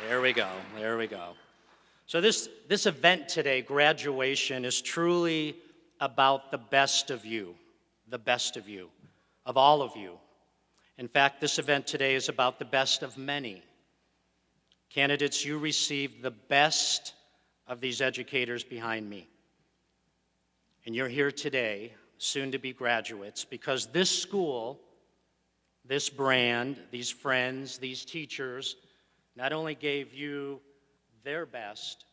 There we go, there we go. So this event today, graduation, is truly about the best of you, of all of you. In fact, this event today is about the best of many. Candidates, you received the best of these educators behind me. And you're here today, soon to be graduates, because this school, this brand, these friends, these teachers, not only gave you their best,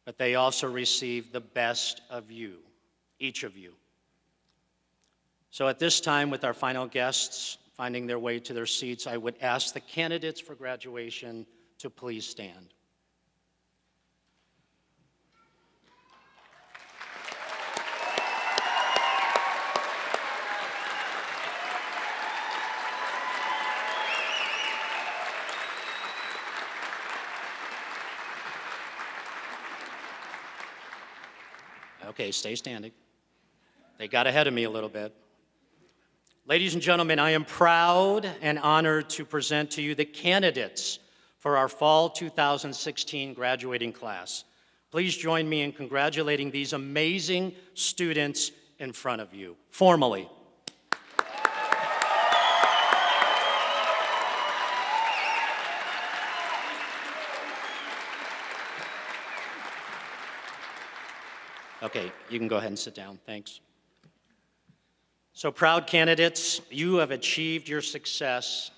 but they also received the best of you, each of you. So at this time, with our final guests finding their way to their seats, I would ask the candidates for graduation to please stand. Okay, stay standing. They got ahead of me a little bit. Ladies and gentlemen, I am proud and honored to present to you the candidates for our fall 2016 graduating class. Please join me in congratulating these amazing students in front of you, formally. Okay, you can go ahead and sit down, thanks. So proud candidates, you have achieved your success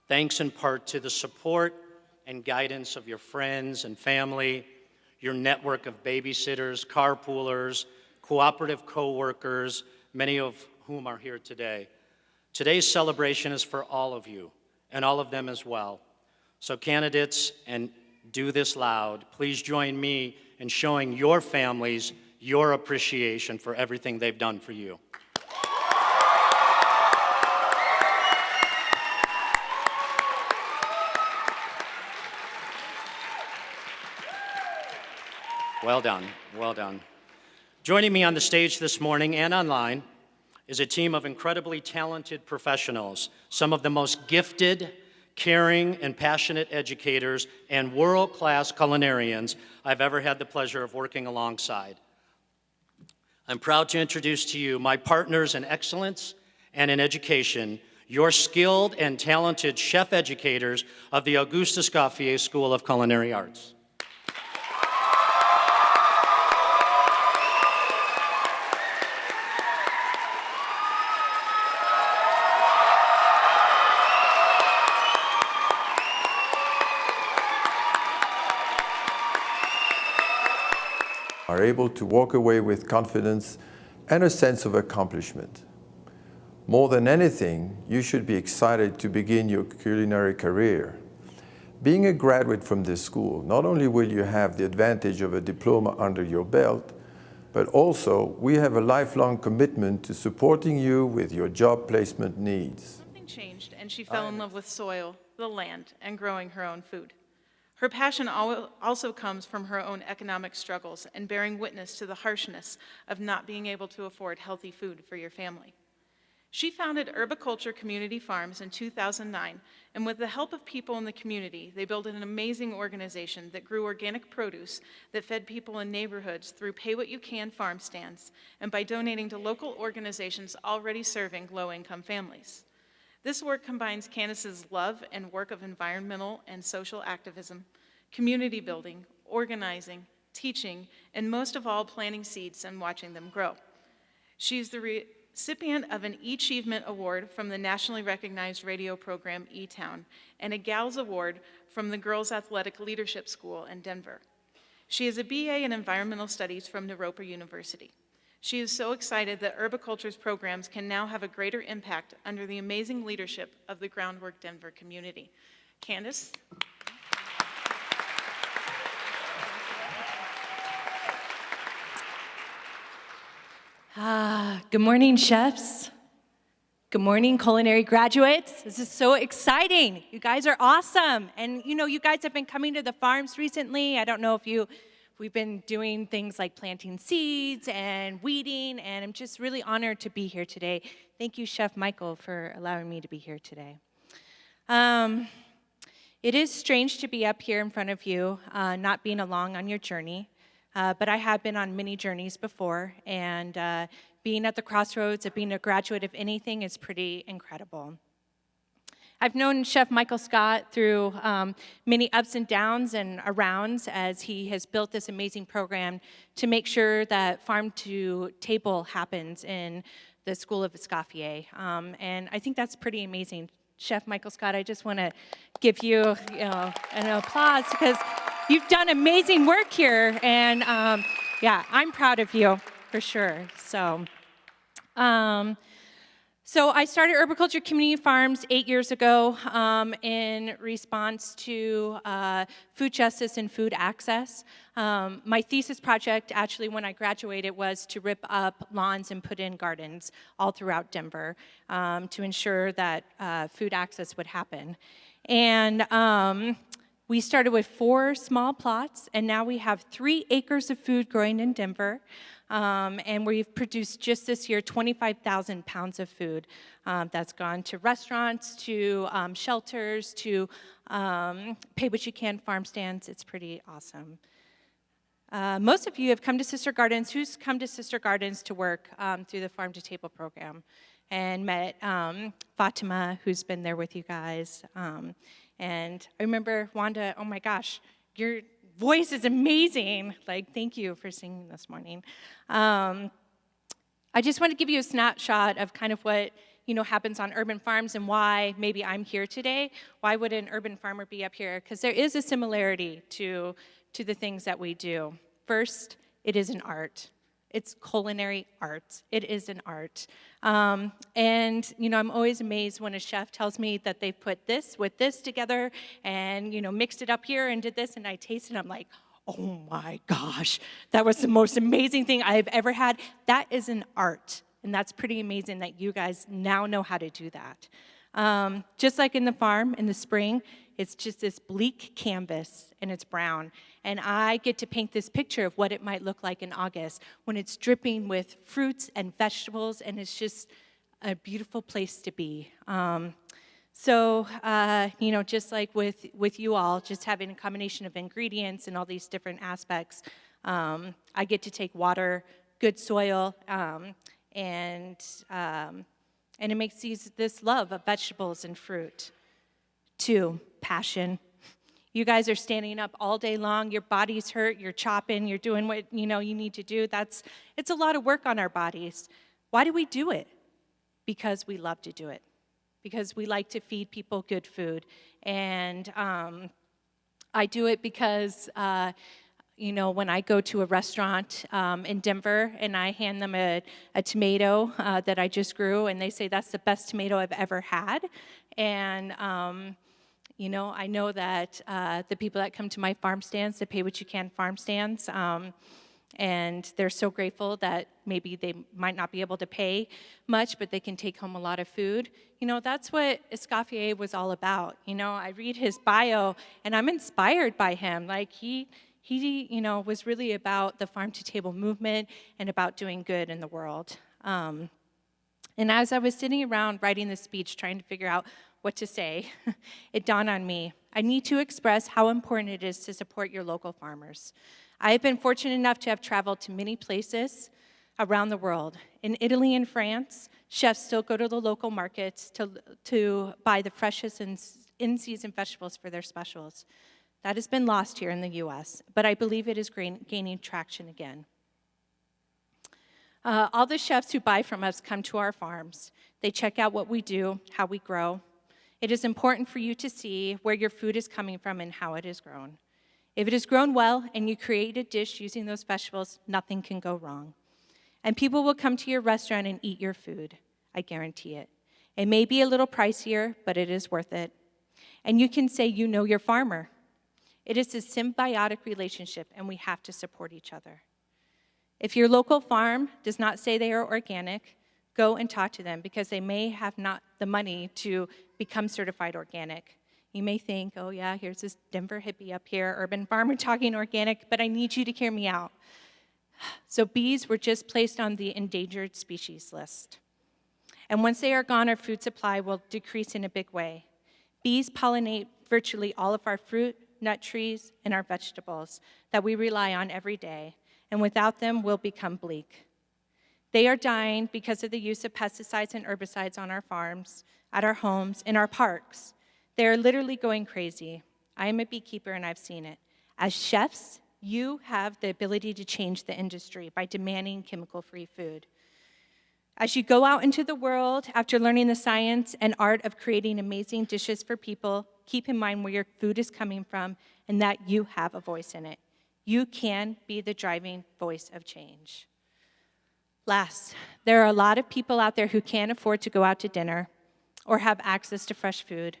thanks in part to the support and guidance of your friends and family, your network of babysitters, carpoolers, cooperative co-workers, many of whom are here today. Today's celebration is for all of you, and all of them as well. So candidates, and do this loud, please join me in showing your families your appreciation for everything they've done for you. Well done, well done. Joining me on the stage this morning and online is a team of incredibly talented professionals, some of the most gifted, caring, and passionate educators and world-class culinarians I've ever had the pleasure of working alongside. I'm proud to introduce to you my partners in excellence and in education, your skilled and talented chef educators of the Auguste Escoffier School of Culinary Arts. Are able to walk away with confidence and a sense of accomplishment. More than anything, you should be excited to begin your culinary career. Being a graduate from this school, not only will you have the advantage of a diploma under your belt, but also we have a lifelong commitment to supporting you with your job placement needs. Something changed and she fell in love with soil, the land, and growing her own food. Her passion also comes from her own economic struggles and bearing witness to the harshness of not being able to afford healthy food for your family. She founded Herbiculture Community Farms in 2009, and with the help of people in the community, they built an amazing organization that grew organic produce that fed people in neighborhoods through Pay What You Can farm stands and by donating to local organizations already serving low-income families. This work combines Candace's love and work of environmental and social activism, community building, organizing, teaching, and most of all, planting seeds and watching them grow. She's the recipient of an E-Achievement Award from the nationally recognized radio program E-Town and a GALS Award from the Girls Athletic Leadership School in Denver. She is a BA in Environmental Studies from Naropa University. She is so excited that Herbiculture's programs can now have a greater impact under the amazing leadership of the Groundwork Denver community. Candace? Good morning, chefs. Good morning, culinary graduates. This is so exciting. You guys are awesome. And you know, you guys have been coming to the farms recently. I don't know if we've been doing things like planting seeds and weeding, and I'm just really honored to be here today. Thank you, Chef Michael, for allowing me to be here today. It is strange to be up here in front of you, not being along on your journey, but I have been on many journeys before, and being at the crossroads of being a graduate of anything is pretty incredible. I've known Chef Michael Scott through many ups and downs and arounds as he has built this amazing program to make sure that farm to table happens in the School of Escoffier. And I think that's pretty amazing. Chef Michael Scott, I just want to give you, an applause because you've done amazing work here. And yeah, I'm proud of you for sure. So I started Herbiculture Community Farms 8 years ago in response to food justice and food access. My thesis project, actually, when I graduated, was to rip up lawns and put in gardens all throughout Denver to ensure that food access would happen. And we started with 4 small plots, and now we have 3 acres of food growing in Denver. And we've produced just this year 25,000 pounds of food that's gone to restaurants, to shelters, to pay what you can farm stands. It's pretty awesome. Most of you have come to Sister Gardens. Who's come to Sister Gardens to work through the Farm to Table program and met Fatima, who's been there with you guys. And I remember, Wanda, oh my gosh, your voice is amazing. Like, thank you for singing this morning. I just want to give you a snapshot of kind of what happens on urban farms and why maybe I'm here today. Why would an urban farmer be up here? Because there is a similarity to the things that we do. First, it is an art. It's culinary arts. It is an art. And, I'm always amazed when a chef tells me that they put this with this together and, mixed it up here and did this, and I taste it, and I'm like, oh my gosh, that was the most amazing thing I've ever had. That is an art, and that's pretty amazing that you guys now know how to do that. Just like in the farm in the spring, it's just this bleak canvas, and it's brown. And I get to paint this picture of what it might look like in August when it's dripping with fruits and vegetables, and it's just a beautiful place to be. Just like with you all, just having a combination of ingredients and all these different aspects, I get to take water, good soil, and it makes this love of vegetables and fruit. 2, passion. You guys are standing up all day long. Your body's hurt. You're chopping. You're doing what you need to do. It's a lot of work on our bodies. Why do we do it? Because we love to do it. Because we like to feed people good food. And I do it because when I go to a restaurant in Denver and I hand them a tomato that I just grew, and they say that's the best tomato I've ever had. And I know that the people that come to my farm stands, the Pay What You Can farm stands, and they're so grateful that maybe they might not be able to pay much, but they can take home a lot of food. That's what Escoffier was all about. I read his bio, and I'm inspired by him. Like, he was really about the farm-to-table movement and about doing good in the world. And as I was sitting around writing this speech, trying to figure out what to say, it dawned on me, I need to express how important it is to support your local farmers. I have been fortunate enough to have traveled to many places around the world. In Italy and France, chefs still go to the local markets to buy the freshest and in-season vegetables for their specials. That has been lost here in the U.S., but I believe it is gaining traction again. All the chefs who buy from us come to our farms. They check out what we do, how we grow. It is important for you to see where your food is coming from and how it is grown. If it is grown well and you create a dish using those vegetables, nothing can go wrong. And people will come to your restaurant and eat your food. I guarantee it. It may be a little pricier, but it is worth it. And you can say you know your farmer. It is a symbiotic relationship, and we have to support each other. If your local farm does not say they are organic, go and talk to them, because they may have not the money to become certified organic. You may think, oh yeah, here's this Denver hippie up here, urban farmer talking organic, but I need you to hear me out. So bees were just placed on the endangered species list. And once they are gone, our food supply will decrease in a big way. Bees pollinate virtually all of our fruit, nut trees, and our vegetables that we rely on every day, and without them, we'll become bleak. They are dying because of the use of pesticides and herbicides on our farms, at our homes, in our parks. They are literally going crazy. I am a beekeeper and I've seen it. As chefs, you have the ability to change the industry by demanding chemical-free food. As you go out into the world after learning the science and art of creating amazing dishes for people, keep in mind where your food is coming from and that you have a voice in it. You can be the driving voice of change. Last, there are a lot of people out there who can't afford to go out to dinner or have access to fresh food.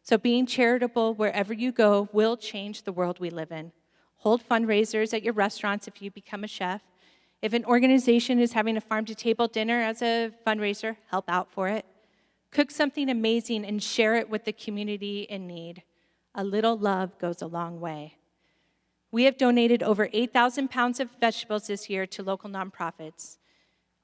So being charitable wherever you go will change the world we live in. Hold fundraisers at your restaurants if you become a chef. If an organization is having a farm-to-table dinner as a fundraiser, help out for it. Cook something amazing and share it with the community in need. A little love goes a long way. We have donated over 8,000 pounds of vegetables this year to local nonprofits.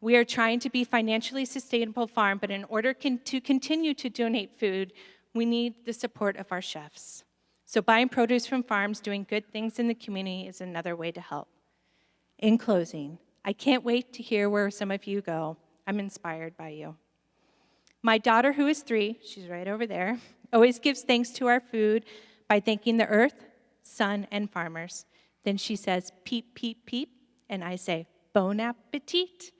We are trying to be a financially sustainable farm, but in order to continue to donate food, we need the support of our chefs. So buying produce from farms, doing good things in the community is another way to help. In closing, I can't wait to hear where some of you go. I'm inspired by you. My daughter, who is 3, she's right over there, always gives thanks to our food by thanking the earth, sun, and farmers. Then she says, peep, peep, peep, and I say, bon appetit.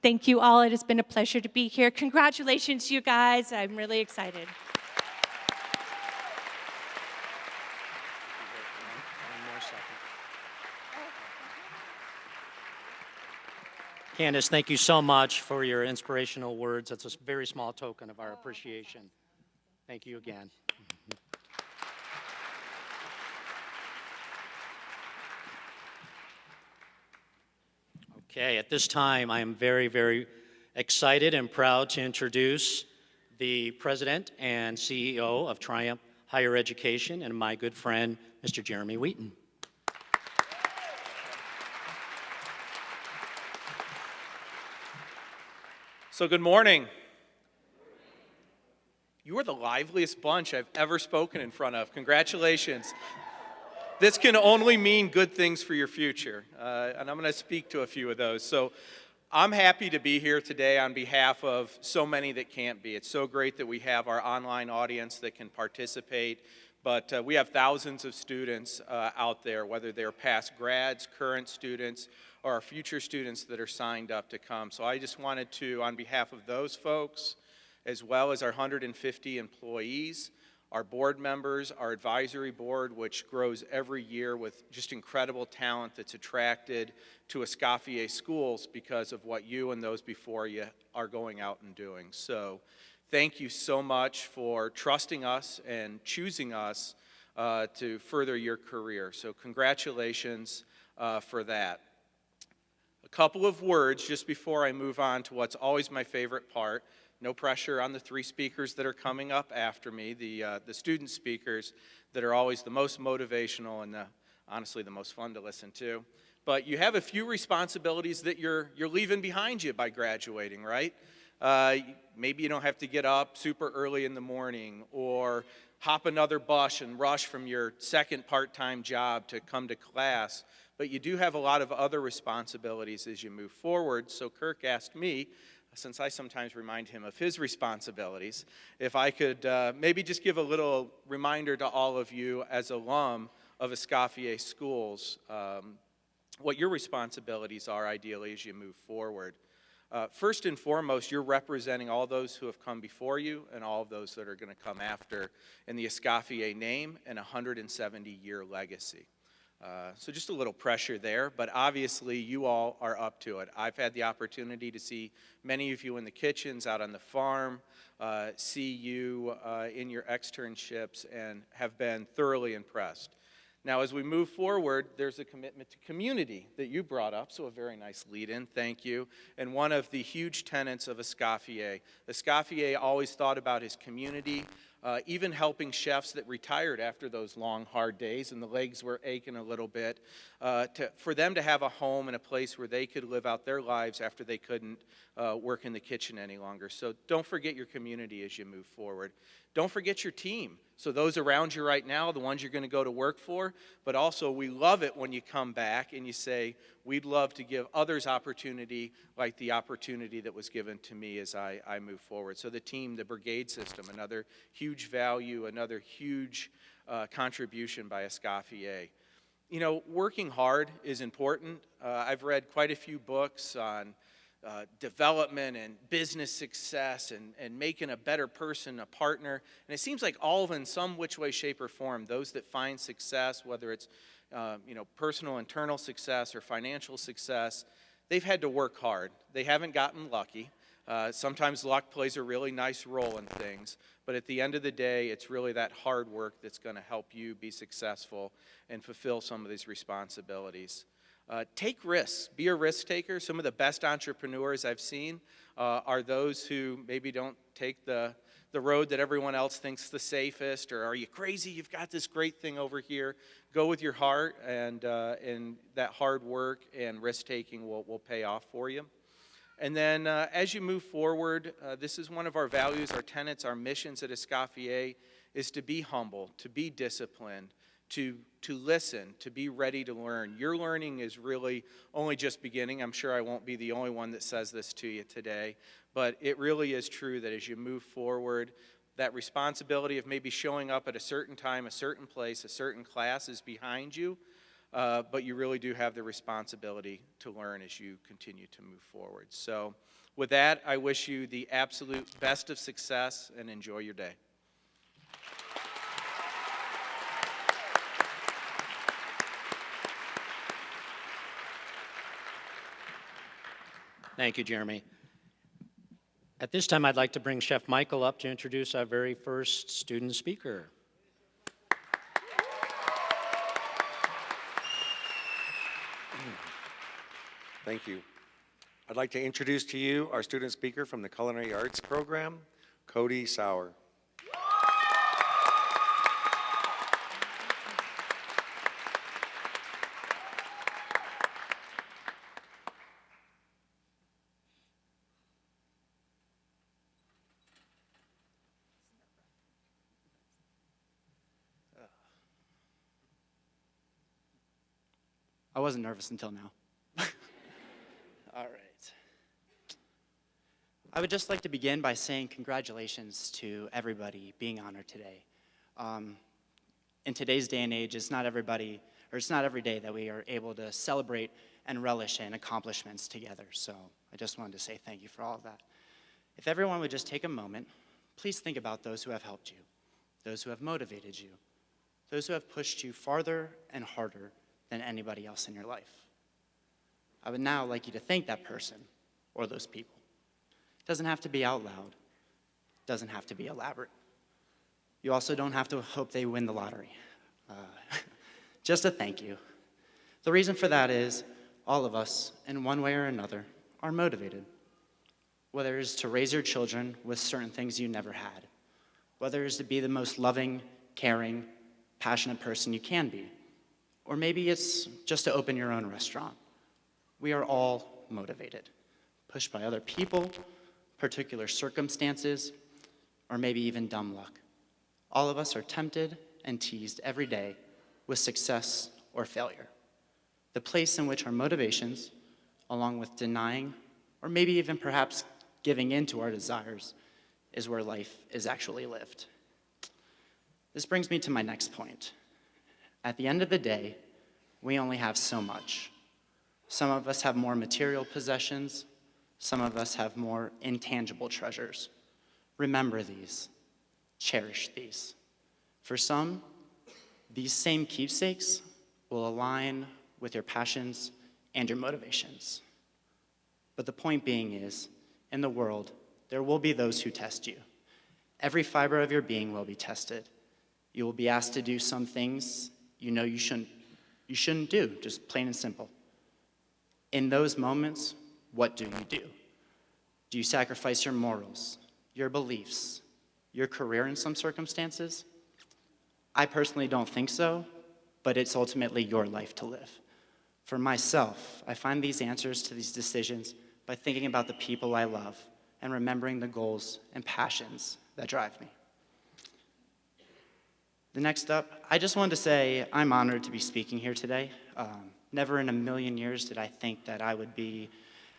Thank you all. It has been a pleasure to be here. Congratulations, you guys. I'm really excited. One more second. Candace, thank you so much for your inspirational words. That's a very small token of our appreciation. Thank you again. Okay, at this time, I am very, very excited and proud to introduce the president and CEO of Triumph Higher Education and my good friend, Mr. Jeremy Wheaton. So good morning. You are the liveliest bunch I've ever spoken in front of. Congratulations. This can only mean good things for your future, and I'm going to speak to a few of those. So I'm happy to be here today on behalf of so many that can't be. It's so great that we have our online audience that can participate, but we have thousands of students out there, whether they're past grads, current students, or our future students that are signed up to come. So I just wanted to, on behalf of those folks, as well as our 150 employees, our board members, our advisory board, which grows every year with just incredible talent that's attracted to Escoffier schools because of what you and those before you are going out and doing. So thank you so much for trusting us and choosing us to further your career. So congratulations for that. A couple of words just before I move on to what's always my favorite part. No pressure on the 3 speakers that are coming up after me, the student speakers that are always the most motivational and honestly the most fun to listen to. But you have a few responsibilities that you're leaving behind you by graduating, right? Maybe you don't have to get up super early in the morning or hop another bus and rush from your second part-time job to come to class. But you do have a lot of other responsibilities as you move forward. So Kirk asked me, since I sometimes remind him of his responsibilities, if I could maybe just give a little reminder to all of you as alum of Escoffier schools, what your responsibilities are ideally as you move forward. First and foremost, you're representing all those who have come before you and all of those that are going to come after in the Escoffier name and 170-year legacy. So just a little pressure there, but obviously you all are up to it. I've had the opportunity to see many of you in the kitchens, out on the farm, see you in your externships, and have been thoroughly impressed. Now, as we move forward, there's a commitment to community that you brought up, so a very nice lead-in, thank you. And one of the huge tenets of Escoffier. Escoffier always thought about his community, even helping chefs that retired after those long, hard days and the legs were aching a little bit, for them to have a home and a place where they could live out their lives after they couldn't work in the kitchen any longer. So don't forget your community as you move forward. Don't forget your team. So those around you right now, the ones you're going to go to work for, but also we love it when you come back and you say, we'd love to give others opportunity like the opportunity that was given to me as I move forward. So the team, the brigade system, another huge value, another huge contribution by Escoffier. You know, working hard is important. I've read quite a few books on development and business success and making a better person, a partner. And it seems like all of them, in some which way, shape, or form, those that find success, whether it's personal internal success or financial success, they've had to work hard. They haven't gotten lucky. Sometimes luck plays a really nice role in things, but at the end of the day, it's really that hard work that's going to help you be successful and fulfill some of these responsibilities. Take risks. Be a risk taker. Some of the best entrepreneurs I've seen are those who maybe don't take the road that everyone else thinks the safest, or are you crazy? You've got this great thing over here. Go with your heart, and that hard work and risk taking will pay off for you. And then as you move forward, this is one of our values, our tenets, our missions at Escoffier, is to be humble, to be disciplined, to listen, to be ready to learn. Your learning is really only just beginning. I'm sure I won't be the only one that says this to you today, but it really is true that as you move forward, that responsibility of maybe showing up at a certain time, a certain place, a certain class is behind you, but you really do have the responsibility to learn as you continue to move forward. So with that, I wish you the absolute best of success and enjoy your day. Thank you, Jeremy. At this time, I'd like to bring Chef Michael up to introduce our very first student speaker. Thank you. I'd like to introduce to you our student speaker from the Culinary Arts program, Cody Sauer. I wasn't nervous until now. All right. I would just like to begin by saying congratulations to everybody being honored today. In today's day and age, it's not every day that we are able to celebrate and relish in accomplishments together. So I just wanted to say thank you for all of that. If everyone would just take a moment, please think about those who have helped you, those who have motivated you, those who have pushed you farther and harder than anybody else in your life. I would now like you to thank that person or those people. It doesn't have to be out loud. It doesn't have to be elaborate. You also don't have to hope they win the lottery. Just a thank you. The reason for that is all of us, in one way or another, are motivated. Whether it is to raise your children with certain things you never had, whether it is to be the most loving, caring, passionate person you can be, or maybe it's just to open your own restaurant. We are all motivated, pushed by other people, particular circumstances, or maybe even dumb luck. All of us are tempted and teased every day with success or failure. The place in which our motivations, along with denying, or maybe even perhaps giving in to our desires, is where life is actually lived. This brings me to my next point. At the end of the day, we only have so much. Some of us have more material possessions. Some of us have more intangible treasures. Remember these. Cherish these. For some, these same keepsakes will align with your passions and your motivations. But the point being is, in the world, there will be those who test you. Every fiber of your being will be tested. You will be asked to do some things you know you shouldn't do, just plain and simple. In those moments, what do? Do you sacrifice your morals, your beliefs, your career in some circumstances? I personally don't think so, but it's ultimately your life to live. For myself, I find these answers to these decisions by thinking about the people I love and remembering the goals and passions that drive me. The next up, I just wanted to say I'm honored to be speaking here today. Never in a million years did I think that I would be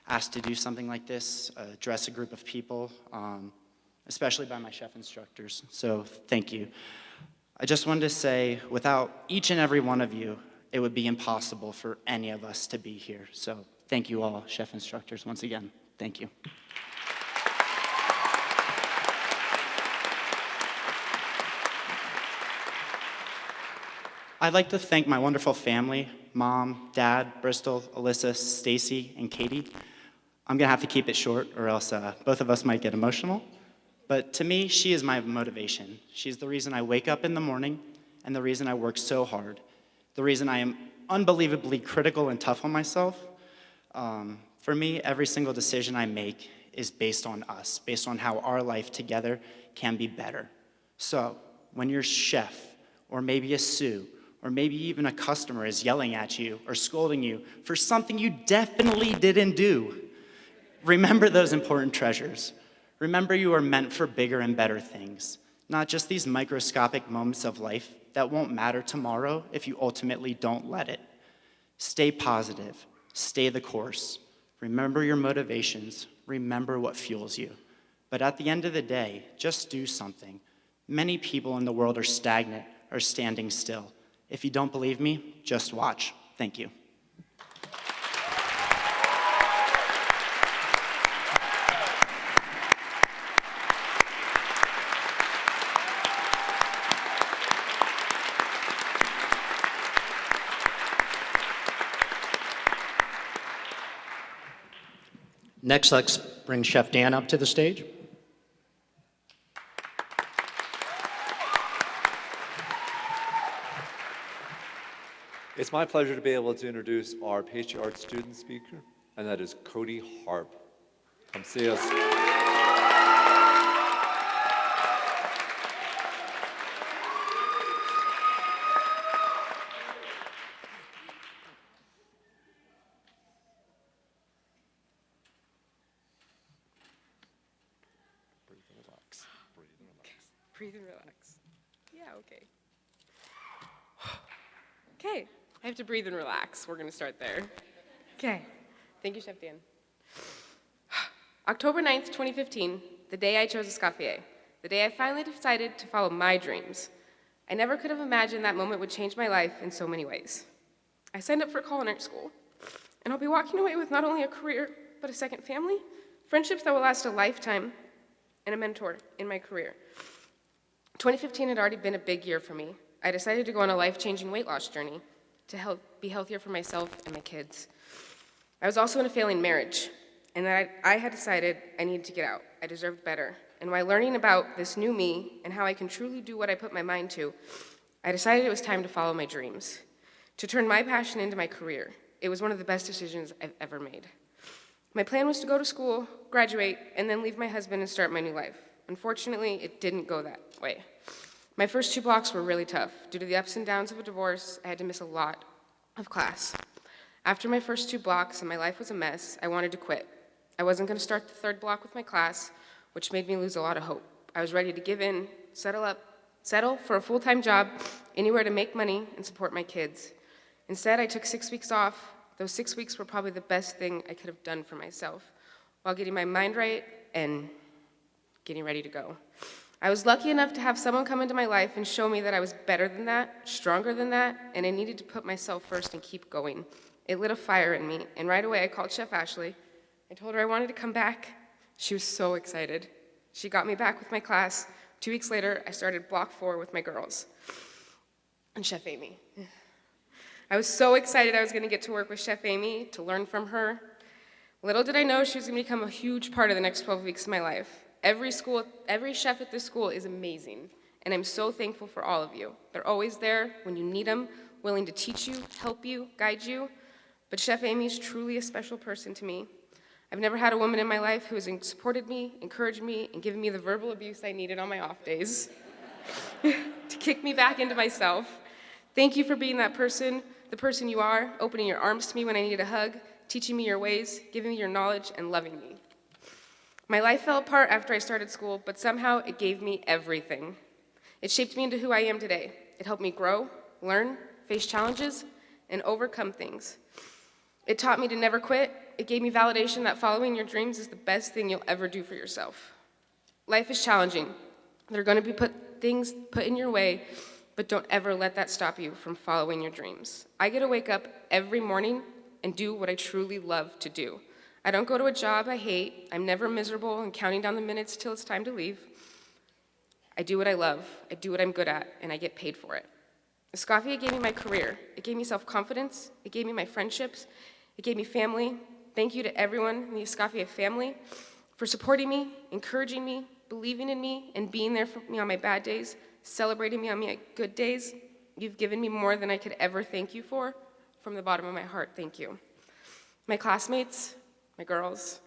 asked to do something like this, address a group of people, especially by my chef instructors, so thank you. I just wanted to say, without each and every one of you, it would be impossible for any of us to be here. So thank you all, chef instructors, once again. Thank you. I'd like to thank my wonderful family, Mom, Dad, Bristol, Alyssa, Stacy, and Katie. I'm gonna have to keep it short or else both of us might get emotional. But to me, she is my motivation. She's the reason I wake up in the morning and the reason I work so hard. The reason I am unbelievably critical and tough on myself. For me, every single decision I make is based on us, based on how our life together can be better. So when your chef, or maybe a sous, or maybe even a customer is yelling at you or scolding you for something you definitely didn't do, remember those important treasures. Remember you are meant for bigger and better things, not just these microscopic moments of life that won't matter tomorrow if you ultimately don't let it. Stay positive, stay the course. Remember your motivations, remember what fuels you. But at the end of the day, just do something. Many people in the world are stagnant or standing still. If you don't believe me, just watch. Thank you. Next, let's bring Chef Dan up to the stage. It's my pleasure to be able to introduce our pastry art student speaker, and that is Cody Harp. Come see us. Breathe and relax. Breathe and relax. Breathe and relax. Yeah, okay. Okay, I have to breathe and relax. We're going to start there. Okay. Thank you, Chef Dan. October 9th, 2015, the day I chose Escoffier, the day I finally decided to follow my dreams. I never could have imagined that moment would change my life in so many ways. I signed up for culinary school, and I'll be walking away with not only a career, but a second family, friendships that will last a lifetime, and a mentor in my career. 2015 had already been a big year for me. I decided to go on a life-changing weight loss journey to be healthier for myself and my kids. I was also in a failing marriage, and that I had decided I needed to get out. I deserved better. And while learning about this new me and how I can truly do what I put my mind to, I decided it was time to follow my dreams, to turn my passion into my career. It was one of the best decisions I've ever made. My plan was to go to school, graduate, and then leave my husband and start my new life. Unfortunately, it didn't go that way. My first 2 blocks were really tough. Due to the ups and downs of a divorce, I had to miss a lot of class. After my first 2 blocks and my life was a mess, I wanted to quit. I wasn't going to start the 3rd block with my class, which made me lose a lot of hope. I was ready to give in, settle for a full-time job, anywhere to make money and support my kids. Instead, I took 6 weeks off. Those 6 weeks were probably the best thing I could have done for myself, while getting my mind right and getting ready to go. I was lucky enough to have someone come into my life and show me that I was better than that, stronger than that, and I needed to put myself first and keep going. It lit a fire in me, and right away I called Chef Ashley. I told her I wanted to come back. She was so excited. She got me back with my class. 2 weeks later, I started block 4 with my girls and Chef Amy. I was so excited I was going to get to work with Chef Amy, to learn from her. Little did I know she was going to become a huge part of the next 12 weeks of my life. Every chef at this school is amazing, and I'm so thankful for all of you. They're always there when you need them, willing to teach you, help you, guide you. But Chef Amy is truly a special person to me. I've never had a woman in my life who has supported me, encouraged me, and given me the verbal abuse I needed on my off days to kick me back into myself. Thank you for being that person, the person you are, opening your arms to me when I needed a hug, teaching me your ways, giving me your knowledge, and loving me. My life fell apart after I started school, but somehow it gave me everything. It shaped me into who I am today. It helped me grow, learn, face challenges, and overcome things. It taught me to never quit. It gave me validation that following your dreams is the best thing you'll ever do for yourself. Life is challenging. There are going to be things put in your way, but don't ever let that stop you from following your dreams. I get to wake up every morning and do what I truly love to do. I don't go to a job I hate. I'm never miserable and counting down the minutes till it's time to leave. I do what I love. I do what I'm good at, and I get paid for it. Escoffier gave me my career. It gave me self-confidence. It gave me my friendships. It gave me family. Thank you to everyone in the Escoffier family for supporting me, encouraging me, believing in me, and being there for me on my bad days, celebrating me on my good days. You've given me more than I could ever thank you for. From the bottom of my heart, thank you. My classmates, my girls,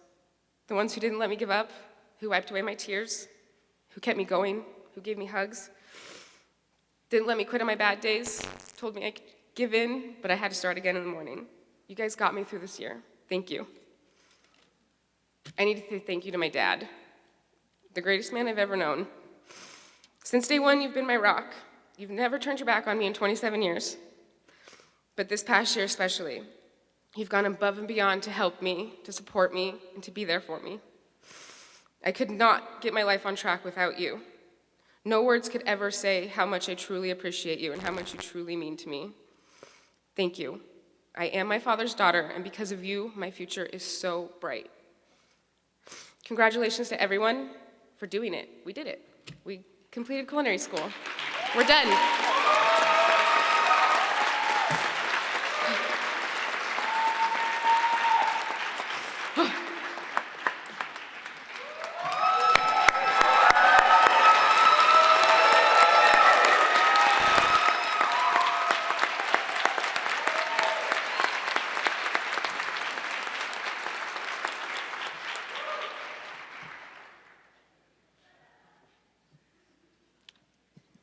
the ones who didn't let me give up, who wiped away my tears, who kept me going, who gave me hugs, didn't let me quit on my bad days, told me I could give in, but I had to start again in the morning. You guys got me through this year. Thank you. I need to say thank you to my dad, the greatest man I've ever known. Since day one, you've been my rock. You've never turned your back on me in 27 years. But this past year especially, you've gone above and beyond to help me, to support me, and to be there for me. I could not get my life on track without you. No words could ever say how much I truly appreciate you and how much you truly mean to me. Thank you. I am my father's daughter, and because of you, my future is so bright. Congratulations to everyone for doing it. We did it. We completed culinary school. We're done.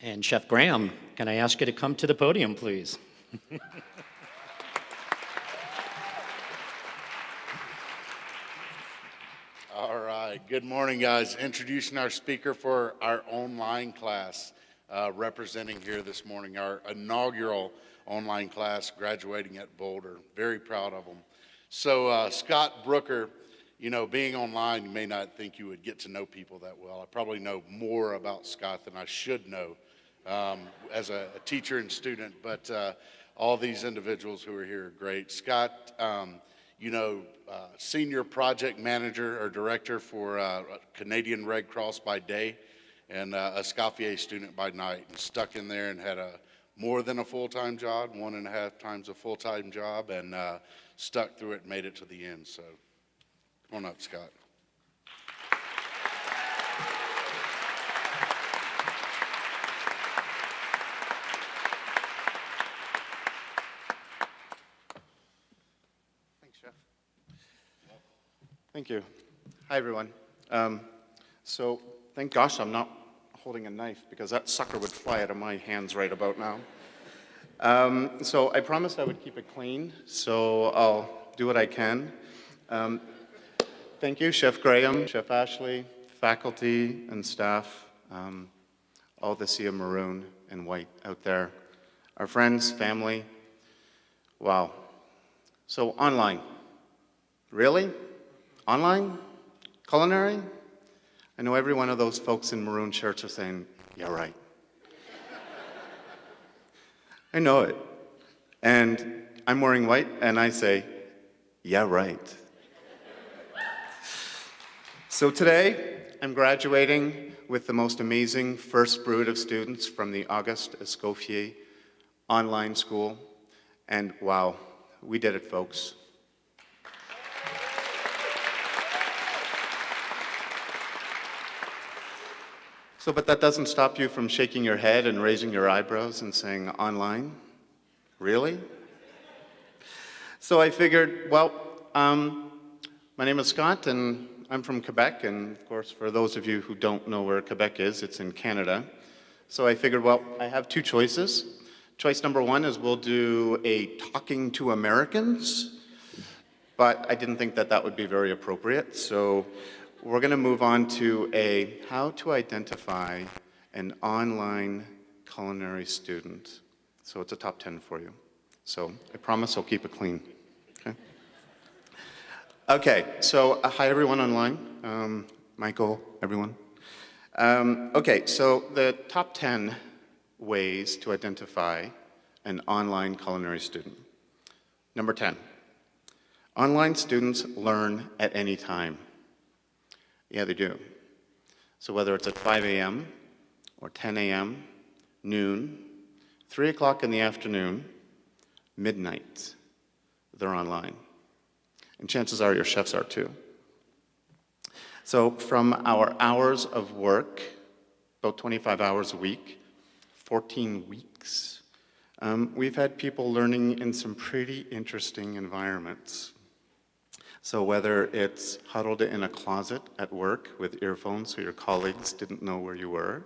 And Chef Graham, can I ask you to come to the podium, please? All right, good morning, guys. Introducing our speaker for our online class, representing here this morning, our inaugural online class graduating at Boulder. Very proud of them. So Scott Brooker, you know, being online, you may not think you would get to know people that well. I probably know more about Scott than I should know as a teacher and student, but all these individuals who are here are great. Scott, you know, senior project manager or director for Canadian Red Cross by day and a Escoffier student by night, and stuck in there and had more than a full-time job, 1.5 times a full-time job, and stuck through it and made it to the end. So come on up, Scott. Thank you. Hi, everyone. So thank gosh I'm not holding a knife, because that sucker would fly out of my hands right about now. So I promised I would keep it clean, so I'll do what I can. Thank you, Chef Graham, Chef Ashley, faculty and staff, all the sea of maroon and white out there, our friends, family. Wow. So online. Really? Online? Culinary? I know every one of those folks in maroon shirts are saying, yeah, right. I know it. And I'm wearing white, and I say, yeah, right. So today, I'm graduating with the most amazing first brood of students from the Auguste Escoffier online school. And wow, we did it, folks. So, but that doesn't stop you from shaking your head and raising your eyebrows and saying, online? Really? So I figured, well, My name is Scott, and I'm from Quebec, and of course, for those of you who don't know where Quebec is, it's in Canada. So I figured, well, I have two choices. Choice number one is we'll do a Talking to Americans, but I didn't think that that would be very appropriate, so we're going to move on to a How to Identify an Online Culinary Student. So it's a top 10 for you. So I promise I'll keep it clean. Okay, okay, so hi everyone online. Michael, everyone. Okay, so the top 10 ways to identify an online culinary student. Number 10, online students learn at any time. Yeah, they do. So whether it's at 5 a.m. or 10 a.m., noon, 3 o'clock in the afternoon, midnight, they're online. And chances are your chefs are too. So from our hours of work, about 25 hours a week, 14 weeks, we've had people learning in some pretty interesting environments. So whether it's huddled in a closet at work with earphones so your colleagues didn't know where you were,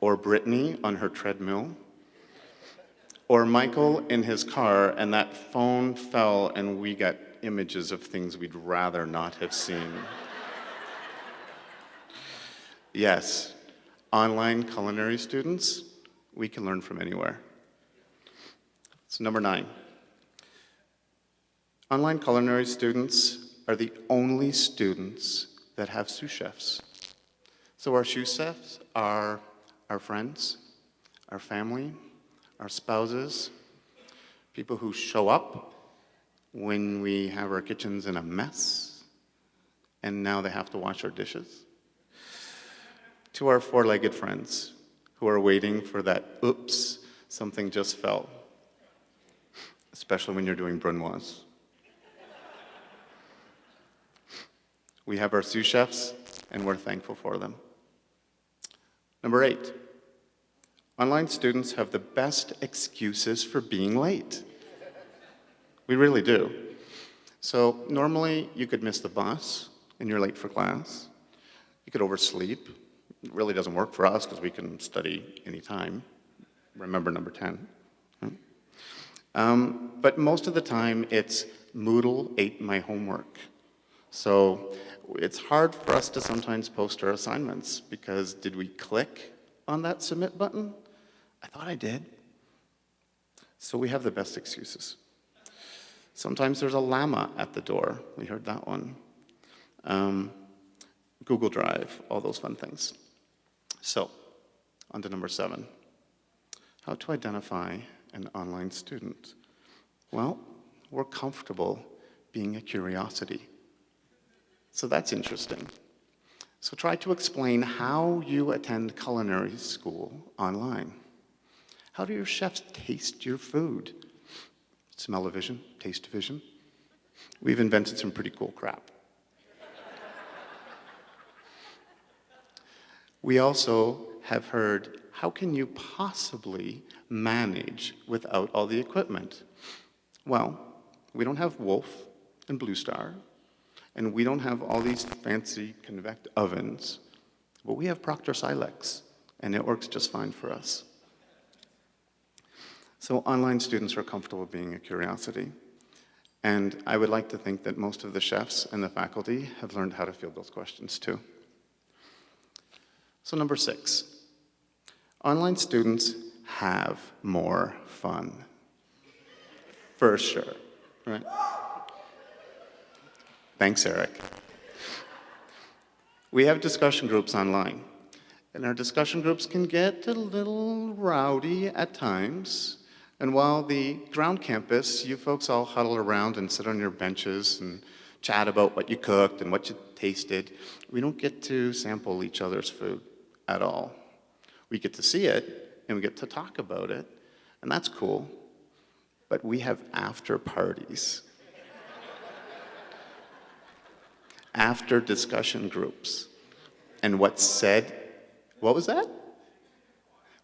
or Brittany on her treadmill, or Michael in his car and that phone fell and we got images of things we'd rather not have seen. Yes, online culinary students, we can learn from anywhere. So number 9. Online culinary students are the only students that have sous chefs. So our sous chefs are our friends, our family, our spouses, people who show up when we have our kitchens in a mess, and now they have to wash our dishes. To our four-legged friends who are waiting for that, oops, something just fell, especially when you're doing brunoise. We have our sous chefs, and we're thankful for them. Number 8, online students have the best excuses for being late. We really do. So normally you could miss the bus and you're late for class. You could oversleep. It really doesn't work for us because we can study anytime. Remember number 10. But most of the time it's Moodle ate my homework. So it's hard for us to sometimes post our assignments because did we click on that submit button? I thought I did. So we have the best excuses. Sometimes there's a llama at the door. We heard that one. Google Drive, all those fun things. So, on to number 7. How to identify an online student. Well, we're comfortable being a curiosity. So that's interesting. So try to explain how you attend culinary school online. How do your chefs taste your food? Smell-o-vision, taste-o-vision. We've invented some pretty cool crap. We also have heard, how can you possibly manage without all the equipment? Well, we don't have Wolf and Blue Star, and we don't have all these fancy convect ovens, but we have Proctor Silex, and it works just fine for us. So online students are comfortable being a curiosity, and I would like to think that most of the chefs and the faculty have learned how to field those questions too. So number 6, online students have more fun. For sure, right? Thanks, Eric. We have discussion groups online, and our discussion groups can get a little rowdy at times. And while the ground campus, you folks all huddle around and sit on your benches and chat about what you cooked and what you tasted, we don't get to sample each other's food at all. We get to see it, and we get to talk about it, and that's cool. But we have after parties. After discussion groups. And what's said, what was that?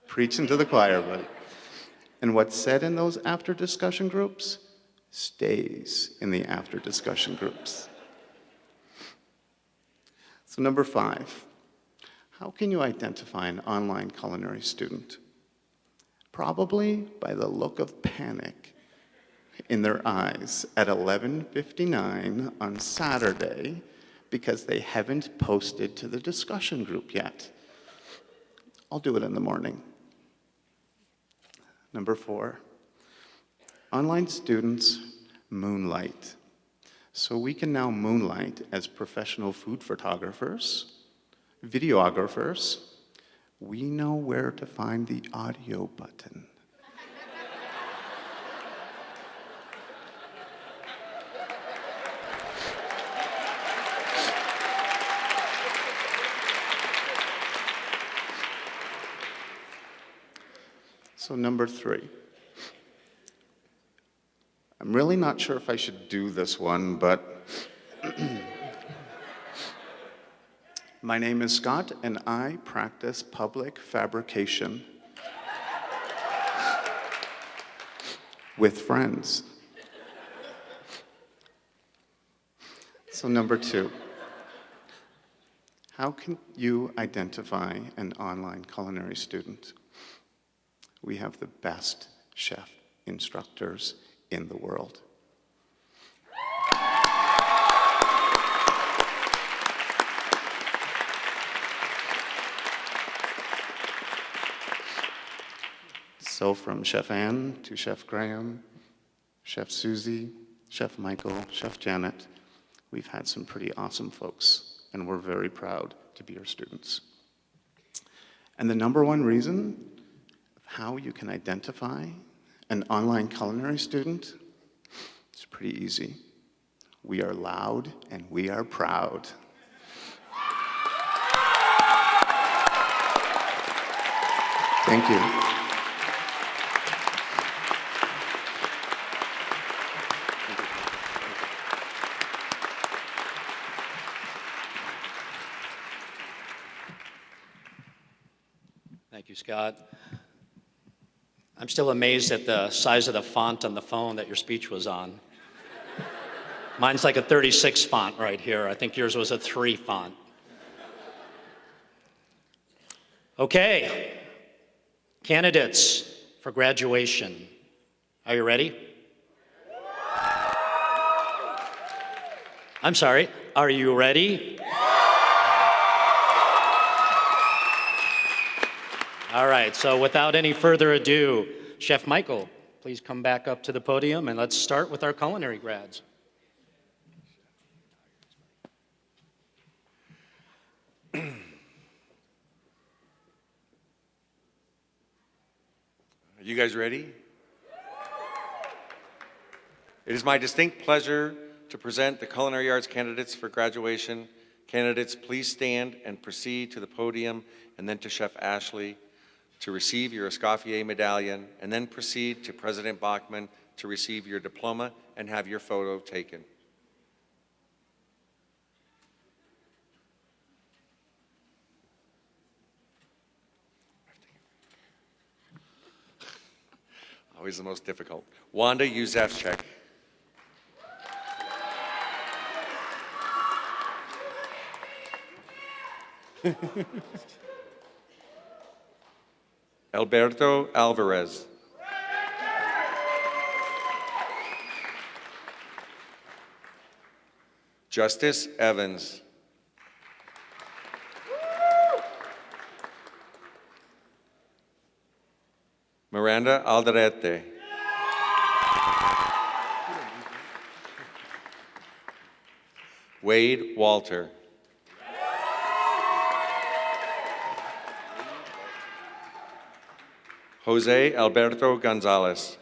Preaching to the choir, buddy. And what's said in those after discussion groups stays in the after discussion groups. So number 5, how can you identify an online culinary student? Probably by the look of panic in their eyes at 11:59 on Saturday because they haven't posted to the discussion group yet. I'll do it in the morning. Number 4, online students moonlight. So we can now moonlight as professional food photographers, videographers. We know where to find the audio button. So number 3. I'm really not sure if I should do this one, but my name is Scott, and I practice public fabrication with friends. So number 2, how can you identify an online culinary student? We have the best chef instructors in the world. So from Chef Ann to Chef Graham, Chef Susie, Chef Michael, Chef Janet, we've had some pretty awesome folks, and we're very proud to be your students. And the number one reason of how you can identify an online culinary student, it's pretty easy. We are loud and we are proud. Thank you. Thank you, Scott. I'm still amazed at the size of the font on the phone that your speech was on. Mine's like a 36 font right here. I think yours was a 3 font. Okay, candidates for graduation. Are you ready? I'm sorry, are you ready? All right, so without any further ado, Chef Michael, please come back up to the podium and let's start with our culinary grads. Are you guys ready? It is my distinct pleasure to present the culinary arts candidates for graduation. Candidates, please stand and proceed to the podium and then to Chef Ashley to receive your Escoffier medallion, and then proceed to President Bachman to receive your diploma and have your photo taken. Always the most difficult. Wanda Yuzefchek. Alberto Alvarez. Justice Evans. Miranda Alderete. Wade Walter. Jose Alberto Gonzalez.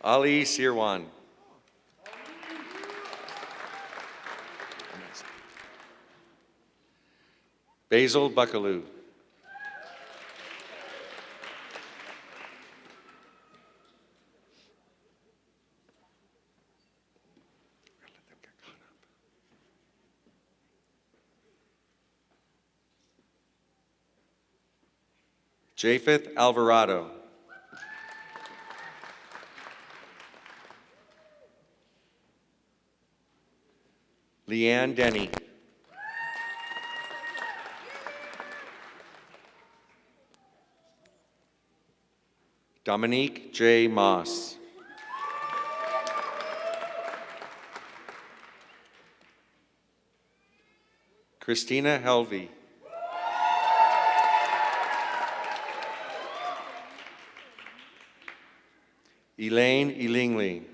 Ali Sirwan. Basil Buckaloo. Japheth Alvarado. Leanne Denny. Dominique J. Moss. Christina Helvey. Elaine Elingling.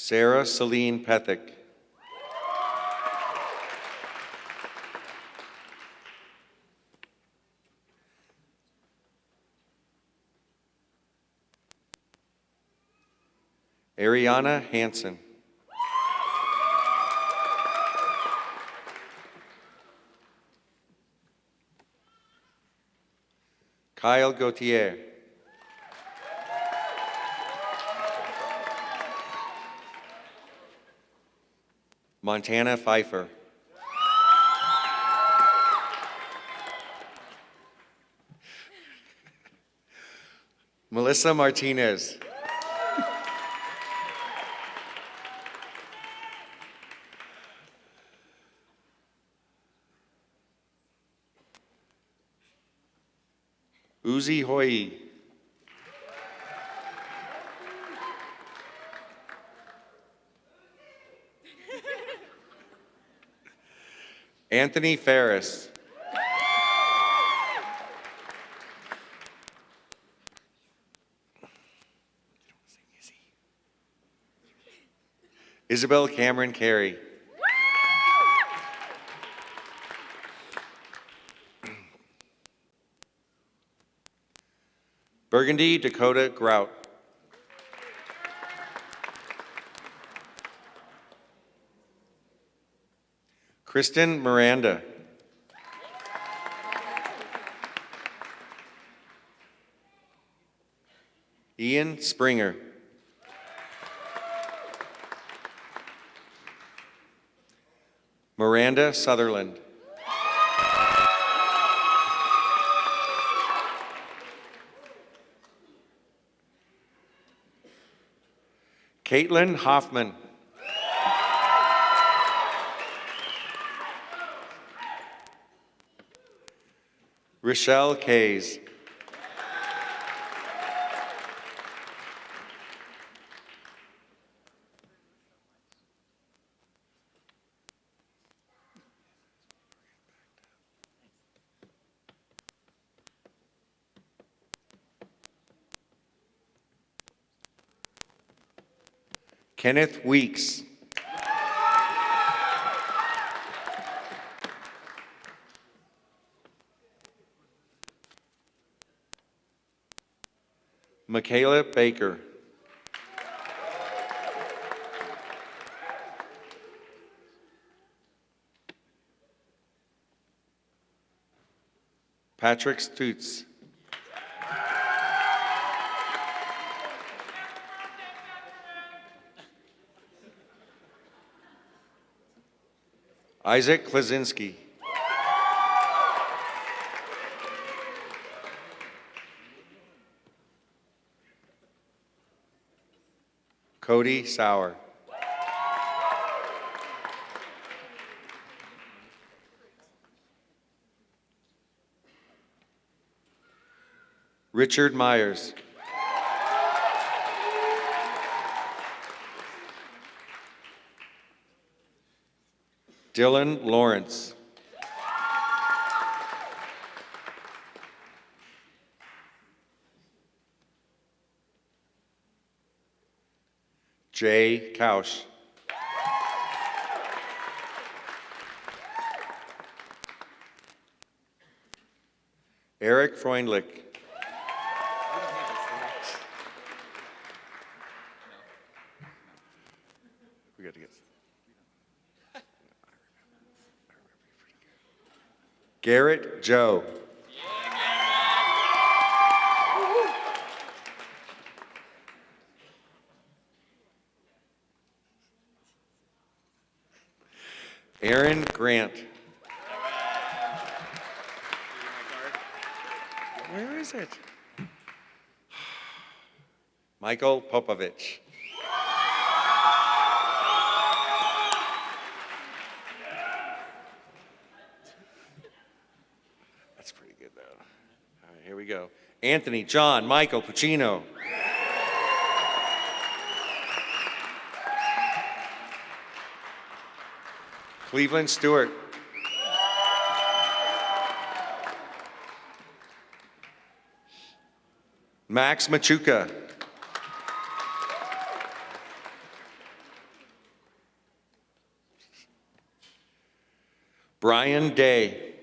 Sarah Celine Pethick. Ariana Hansen. Kyle Gauthier. Montana Pfeiffer. Melissa Martinez. Uzi Hoyi. Anthony Ferris. Isabel Cameron Carey. Burgundy Dakota Grout. Kristen Miranda. Ian Springer. Miranda Sutherland. Caitlin Hoffman. Rochelle Kays. Kenneth Weeks. Michaela Baker. Patrick Stutz. Isaac Klasinski. Cody Sauer. Richard Myers. Dylan Lawrence. Jay Kausch. Eric Freundlich. We got to get. Garrett Joe. Aaron Grant. Where is it? Michael Popovich. That's pretty good, though. All right, here we go. Anthony John Michael Puccino. Cleveland Stewart. Max Machuca. Brian Day.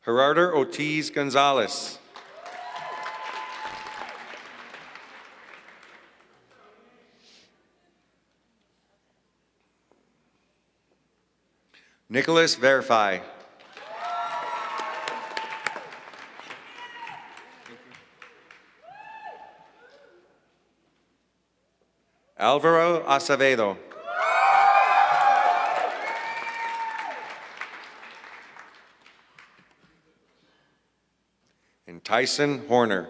Gerardo Ortiz Gonzalez. Nicholas Verify. Alvaro Acevedo. And Tyson Horner.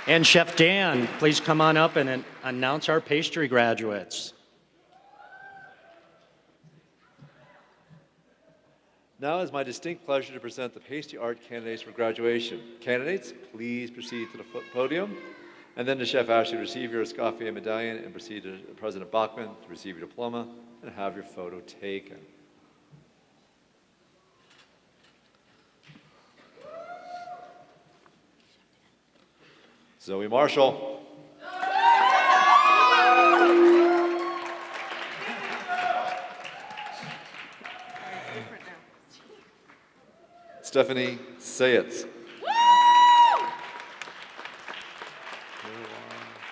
And Chef Dan, please come on up and announce our pastry graduates. Now it's my distinct pleasure to present the Pastry Art candidates for graduation. Candidates, please proceed to the podium. And then to Chef Ashley, receive your Escoffier medallion and proceed to President Bachman to receive your diploma and have your photo taken. Zoe Marshall. Stephanie Sayetz.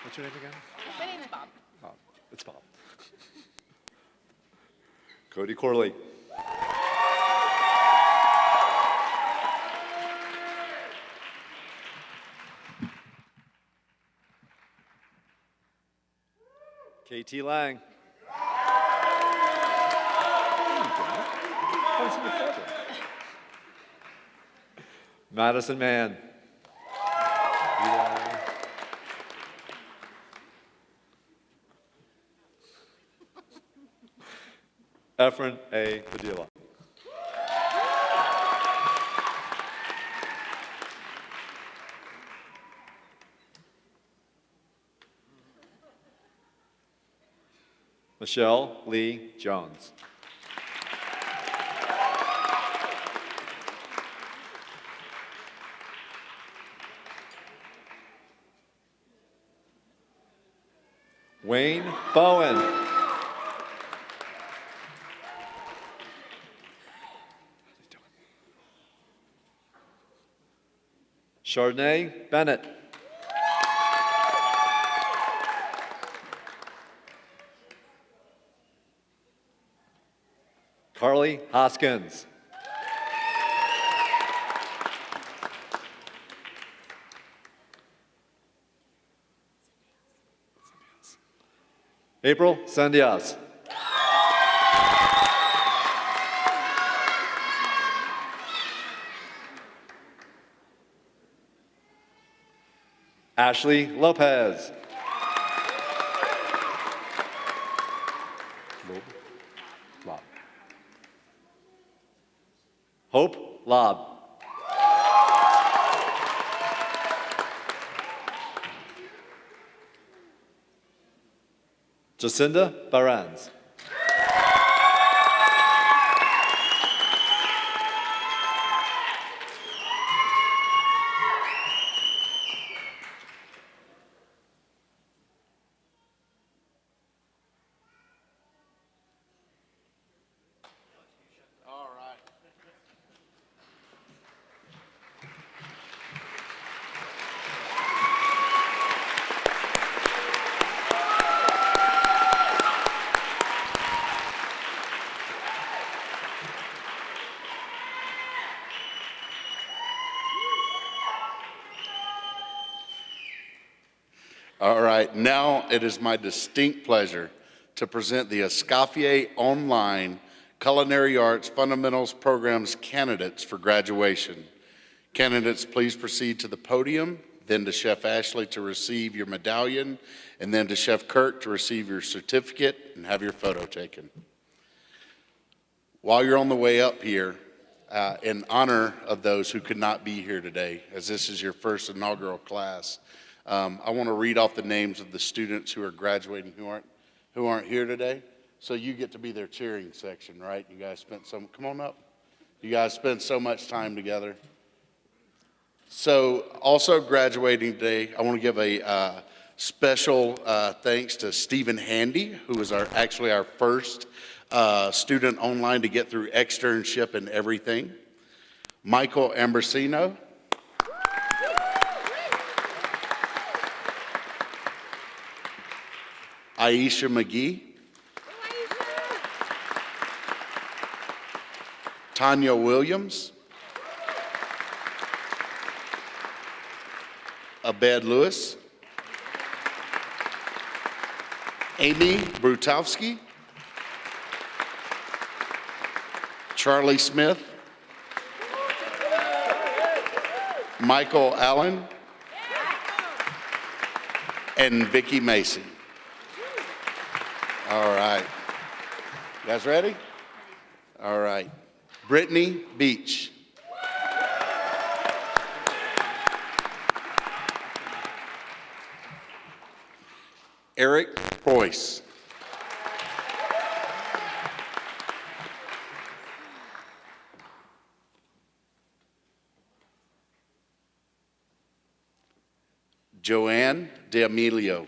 What's your name again? My name's Bob. Bob. It's Bob. Cody Corley. KT Lang. Madison Mann. Efren A. Padilla. Michelle Lee Jones. Wayne Bowen. Chardonnay Bennett. Carly Hoskins. April Sandias. Ashley Lopez. Hope Lob. Jacinda Barans. All right, now it is my distinct pleasure to present the Escoffier Online Culinary Arts Fundamentals Programs candidates for graduation. Candidates, please proceed to the podium, then to Chef Ashley to receive your medallion, and then to Chef Kirk to receive your certificate and have your photo taken. While you're on the way up here, in honor of those who could not be here today, as this is your first inaugural class, I want to read off the names of the students who are graduating who aren't here today. So you get to be their cheering section, right? You guys spent come on up. You guys spent so much time together. So also graduating today, I want to give a special thanks to Stephen Handy, who was actually our first student online to get through externship and everything. Michael Ambrosino. Aisha McGee. Tanya Williams. Abed Lewis. Amy Brutowski. Charlie Smith. Michael Allen. And Vicki Mason. All right. You guys ready? All right. Brittany Beach. Eric Preuss. Joanne D'Amelio.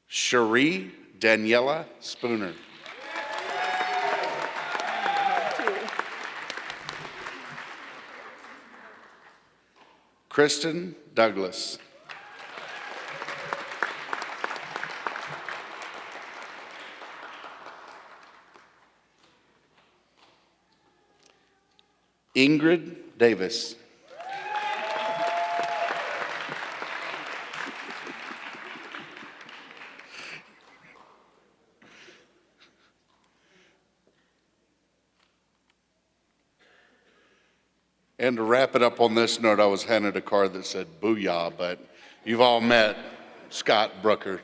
Cherie Daniela Spooner. Kristen Douglas. Ingrid Davis. And to wrap it up on this note, I was handed a card that said Booyah, but you've all met Scott Brooker.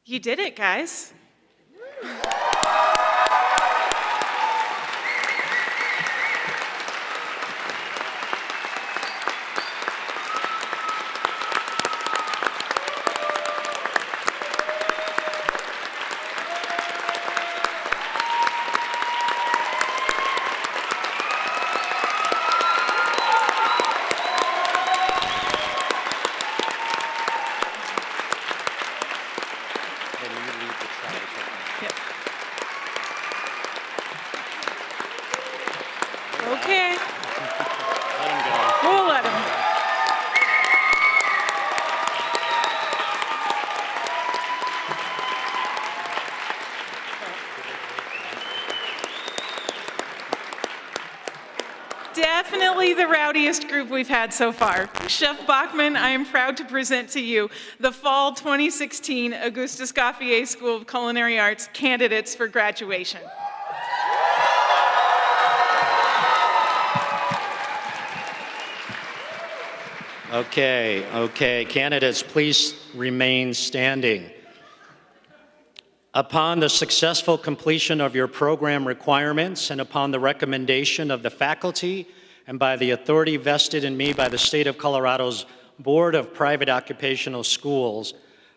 You did it, guys. Okay. We'll let him. Definitely the rowdiest group we've had so far. Chef Bachman, I am proud to present to you the Fall 2016 Auguste Escoffier School of Culinary Arts candidates for graduation. Okay, candidates, please remain standing. Upon the successful completion of your program requirements and upon the recommendation of the faculty and by the authority vested in me by the State of Colorado's Board of Private Occupational Schools,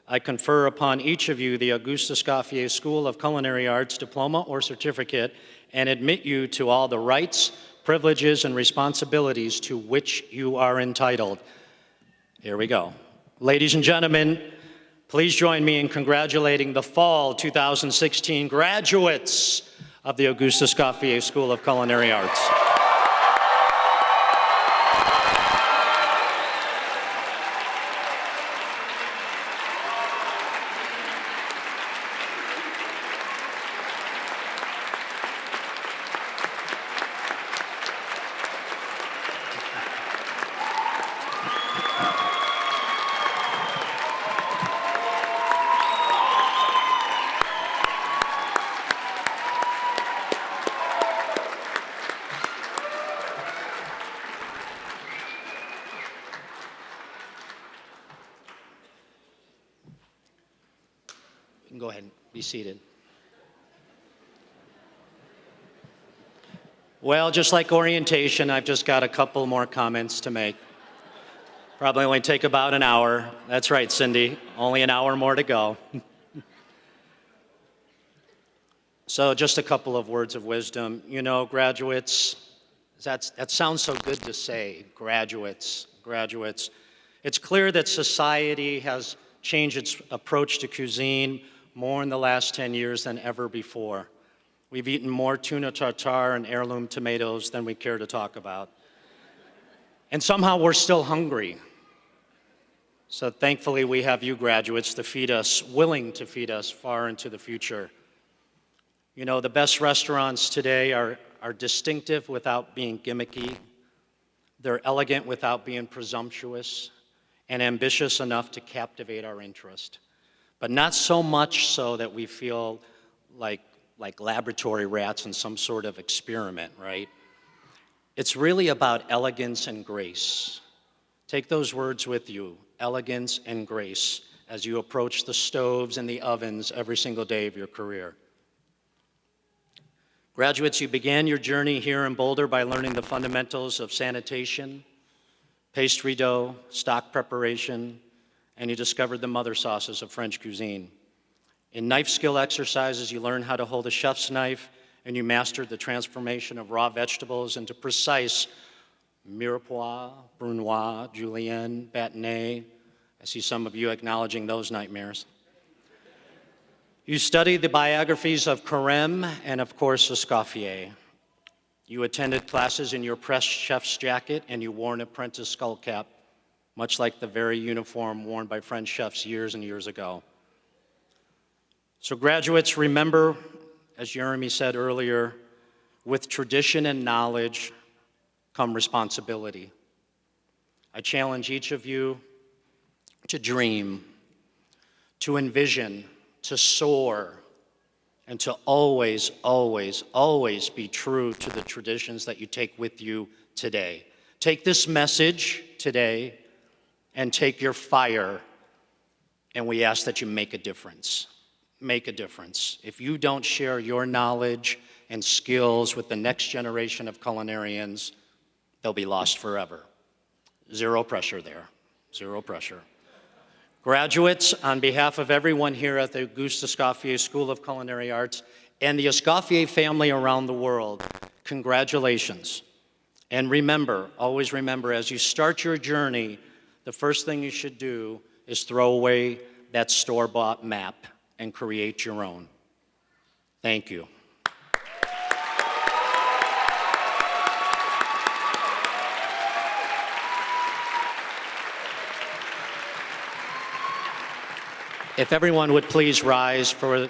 I confer upon each of you the Auguste Escoffier School of Culinary Arts diploma or certificate and admit you to all the rights, privileges, and responsibilities to which you are entitled. Here we go. Ladies and gentlemen, please join me in congratulating the fall 2016 graduates of the Auguste Escoffier School of Culinary Arts. You can go ahead and be seated. Well, just like orientation, I've just got a couple more comments to make. Probably only take about an hour. That's right, Cindy. Only an hour more to go. So just a couple of words of wisdom. You know, graduates, that sounds so good to say, graduates. It's clear that society has changed its approach to cuisine more in the last 10 years than ever before. We've eaten more tuna tartare and heirloom tomatoes than we care to talk about. And somehow we're still hungry. So thankfully we have you graduates to feed us, willing to feed us far into the future. You know, the best restaurants today are distinctive without being gimmicky. They're elegant without being presumptuous, and ambitious enough to captivate our interest. But not so much so that we feel like laboratory rats in some sort of experiment, right? It's really about elegance and grace. Take those words with you, elegance and grace, as you approach the stoves and the ovens every single day of your career. Graduates, you began your journey here in Boulder by learning the fundamentals of sanitation, pastry dough, stock preparation, and you discovered the mother sauces of French cuisine. In knife skill exercises, you learned how to hold a chef's knife, and you mastered the transformation of raw vegetables into precise mirepoix, brunoise, julienne, bâtonnet. I see some of you acknowledging those nightmares. You studied the biographies of Carême and, of course, Escoffier. You attended classes in your pressed chef's jacket, and you wore an apprentice skull cap, much like the very uniform worn by French chefs years and years ago. So graduates, remember, as Jeremy said earlier, with tradition and knowledge come responsibility. I challenge each of you to dream, to envision, to soar, and to always, always, always be true to the traditions that you take with you today. Take this message today and take your fire, and we ask that you make a difference. Make a difference. If you don't share your knowledge and skills with the next generation of culinarians, they'll be lost forever. Zero pressure there. Zero pressure. Graduates, on behalf of everyone here at the Auguste Escoffier School of Culinary Arts and the Escoffier family around the world, congratulations. And remember, always remember, as you start your journey, the first thing you should do is throw away that store-bought map and create your own. Thank you. If everyone would please rise for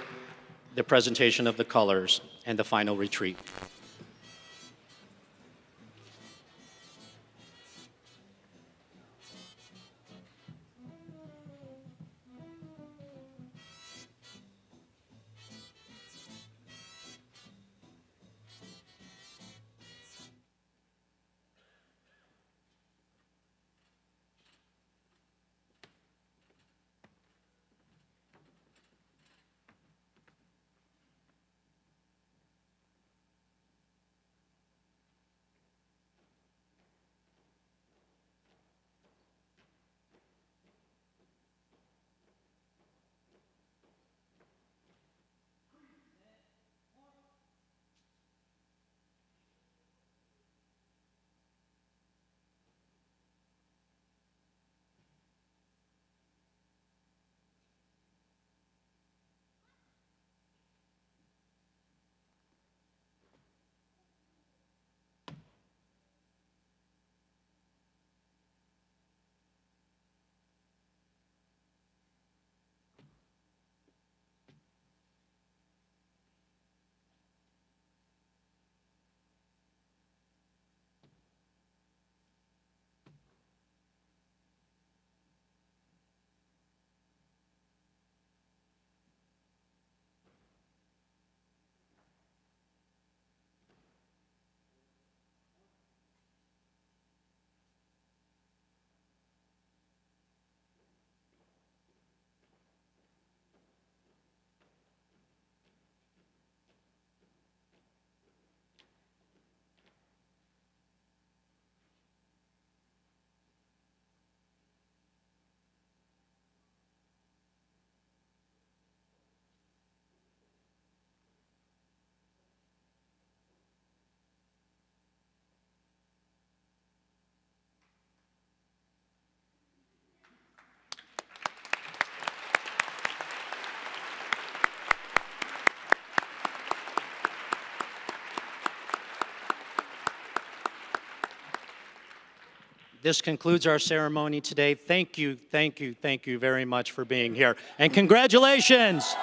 the presentation of the colors and the final retreat. This concludes our ceremony today. Thank you very much for being here. And congratulations!